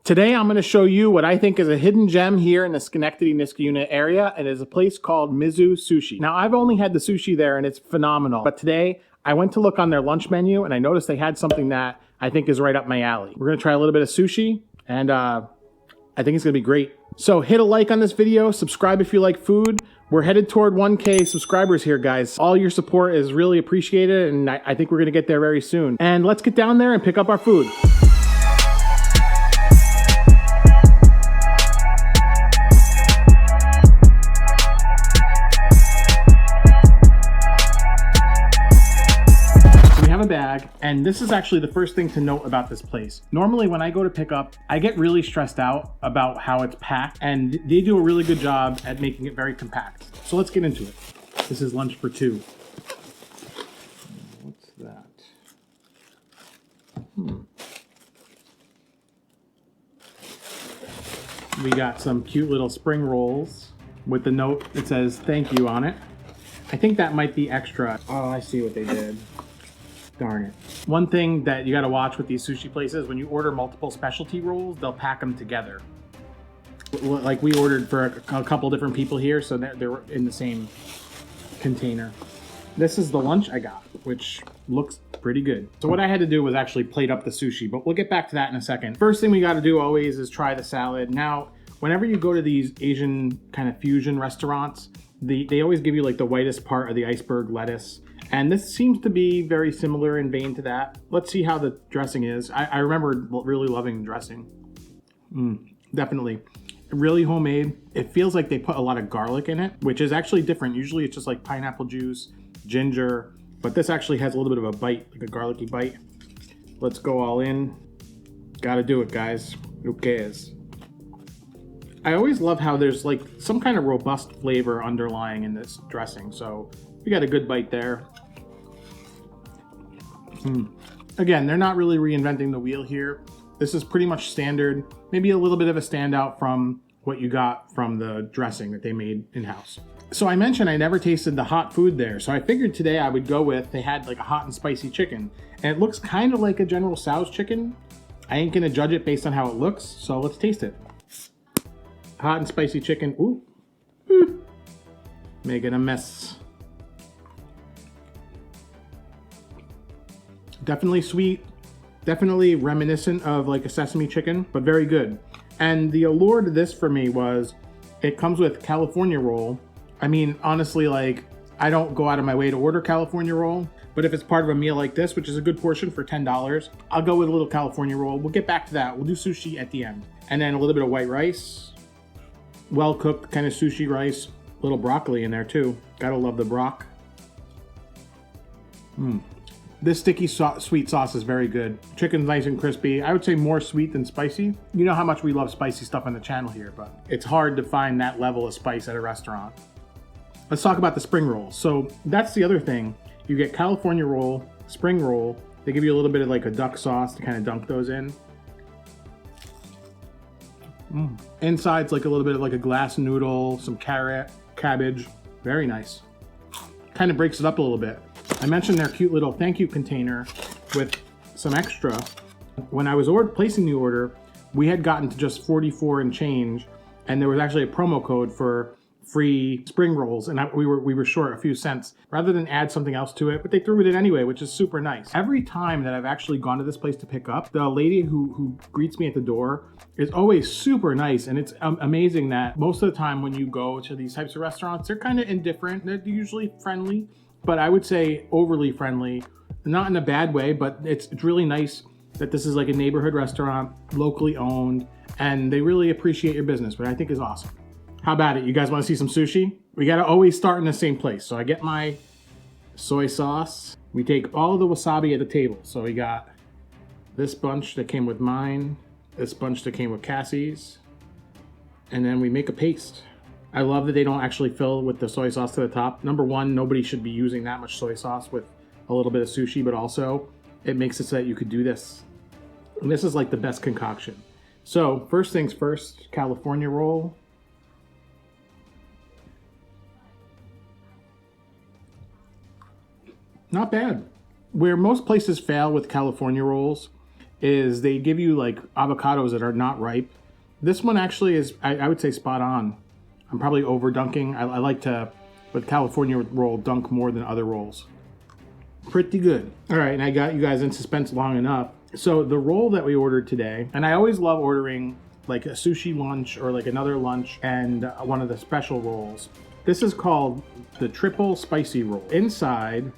Today I'm going to show you what I think is a hidden gem here in the Schenectady-Niskayuna area, and it is a place called Mizu Sushi. Now I've only had the sushi there and it's phenomenal, but today I went to look on their lunch menu and I noticed they had something that I think is right up my alley. We're going to try a little bit of sushi and I think it's going to be great. So hit a like on this video, subscribe if you like food. We're headed toward 1K subscribers here, guys. All your support is really appreciated and I think we're going to get there very soon. And let's get down there and pick up our food. A bag, and this is actually the first thing to note about this place. Normally when I go to pick up, I get really stressed out about how it's packed, and they do a really good job at making it very compact. So let's get into it. This is lunch for two. What's that? We got some cute little spring rolls with the note that says thank you on it. I think that might be extra. Oh, I see what they did. Darn it. One thing that you got to watch with these sushi places, when you order multiple specialty rolls, they'll pack them together. Like we ordered for a couple different people here, so they're in the same container. This is the lunch I got, which looks pretty good. So what I had to do was actually plate up the sushi, but we'll get back to that in a second. First thing we got to do always is try the salad. Now, whenever you go to these Asian kind of fusion restaurants, they always give you like the whitest part of the iceberg lettuce. And this seems to be very similar in vein to that. Let's see how the dressing is. I remember really loving the dressing. Definitely. Really homemade. It feels like they put a lot of garlic in it, which is actually different. Usually it's just like pineapple juice, ginger, but this actually has a little bit of a bite, like a garlicky bite. Let's go all in. Gotta do it, guys. Who cares? I always love how there's like some kind of robust flavor underlying in this dressing. So we got a good bite there. Again, they're not really reinventing the wheel here. This is pretty much standard, maybe a little bit of a standout from what you got from the dressing that they made in-house. So I mentioned I never tasted the hot food there, so I figured today I would go with, they had like a hot and spicy chicken, and it looks kind of like a General Tso's chicken. I ain't gonna judge it based on how it looks, so let's taste it. Hot and spicy chicken, ooh. Making a mess. Definitely sweet, definitely reminiscent of like a sesame chicken, but very good. And the allure to this for me was, it comes with California roll. I mean, honestly, like, I don't go out of my way to order California roll, but if it's part of a meal like this, which is a good portion for $10, I'll go with a little California roll. We'll get back to that. We'll do sushi at the end. And then a little bit of white rice, well-cooked kind of sushi rice, a little broccoli in there too. Gotta love the brock. This sticky sweet sauce is very good. Chicken's nice and crispy. I would say more sweet than spicy. You know how much we love spicy stuff on the channel here, but it's hard to find that level of spice at a restaurant. Let's talk about the spring rolls. So that's the other thing. You get California roll, spring roll. They give you a little bit of like a duck sauce to kind of dunk those in. Inside's like a little bit of like a glass noodle, some carrot, cabbage. Very nice. Kind of breaks it up a little bit. I mentioned their cute little thank you container with some extra. When I was placing the order, we had gotten to just 44 and change, and there was actually a promo code for free spring rolls, and we were short a few cents rather than add something else to it, but they threw it in anyway, which is super nice. Every time that I've actually gone to this place to pick up, the lady who greets me at the door is always super nice, and it's amazing that most of the time when you go to these types of restaurants, they're kind of indifferent. They're usually friendly, but I would say overly friendly, not in a bad way, but it's really nice that this is like a neighborhood restaurant, locally owned, and they really appreciate your business, which I think is awesome. How about it? You guys want to see some sushi? We got to always start in the same place. So I get my soy sauce. We take all of the wasabi at the table. So we got this bunch that came with mine, this bunch that came with Cassie's, and then we make a paste. I love that they don't actually fill with the soy sauce to the top. Number one, nobody should be using that much soy sauce with a little bit of sushi, but also it makes it so that you could do this. And this is like the best concoction. So first things first, California roll. Not bad. Where most places fail with California rolls is they give you like avocados that are not ripe. This one actually is, I would say, spot on. I'm probably over dunking. I like to, with California roll, dunk more than other rolls. Pretty good. All right, and I got you guys in suspense long enough. So the roll that we ordered today, and I always love ordering like a sushi lunch or like another lunch and one of the special rolls. This is called the triple spicy roll. Inside,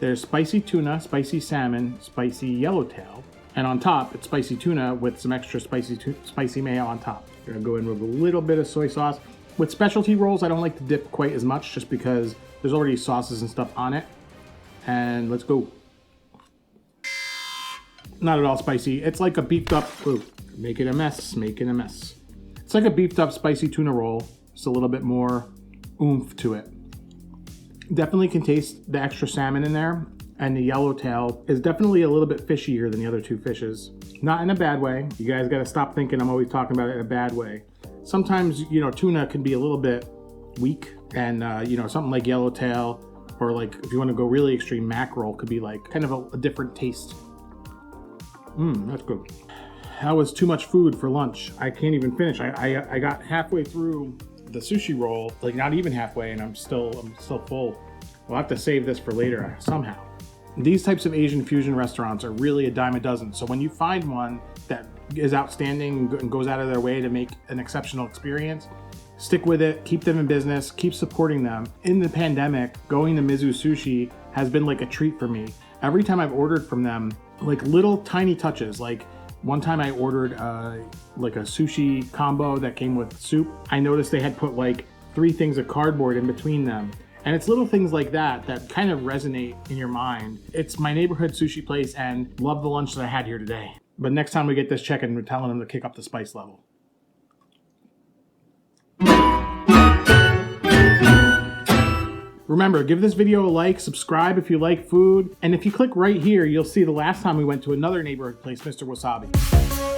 there's spicy tuna, spicy salmon, spicy yellowtail, and on top, it's spicy tuna with some extra spicy mayo on top. We're gonna go in with a little bit of soy sauce. With specialty rolls, I don't like to dip quite as much just because there's already sauces and stuff on it. And let's go. Not at all spicy. It's like a beefed up, ooh, making a mess. It's like a beefed up spicy tuna roll. Just a little bit more oomph to it. Definitely can taste the extra salmon in there. And the yellowtail is definitely a little bit fishier than the other two fishes. Not in a bad way. You guys gotta stop thinking I'm always talking about it in a bad way. Sometimes, tuna can be a little bit weak, and something like yellowtail, or like if you want to go really extreme, mackerel could be like kind of a different taste. That's good. That was too much food for lunch. I can't even finish. I got halfway through the sushi roll, like not even halfway, and I'm still full. We'll have to save this for later somehow. These types of Asian fusion restaurants are really a dime a dozen. So when you find one that is outstanding and goes out of their way to make an exceptional experience, stick with it, keep them in business, keep supporting them. In the pandemic, going to Mizu Sushi has been like a treat for me. Every time I've ordered from them, like little tiny touches, like one time I ordered like a sushi combo that came with soup. I noticed they had put like 3 things of cardboard in between them. And it's little things like that that kind of resonate in your mind. It's my neighborhood sushi place, and love the lunch that I had here today. But next time we get this chicken, we're telling them to kick up the spice level. Remember, give this video a like, subscribe if you like food, and if you click right here, you'll see the last time we went to another neighborhood place, Mr. Wasabi.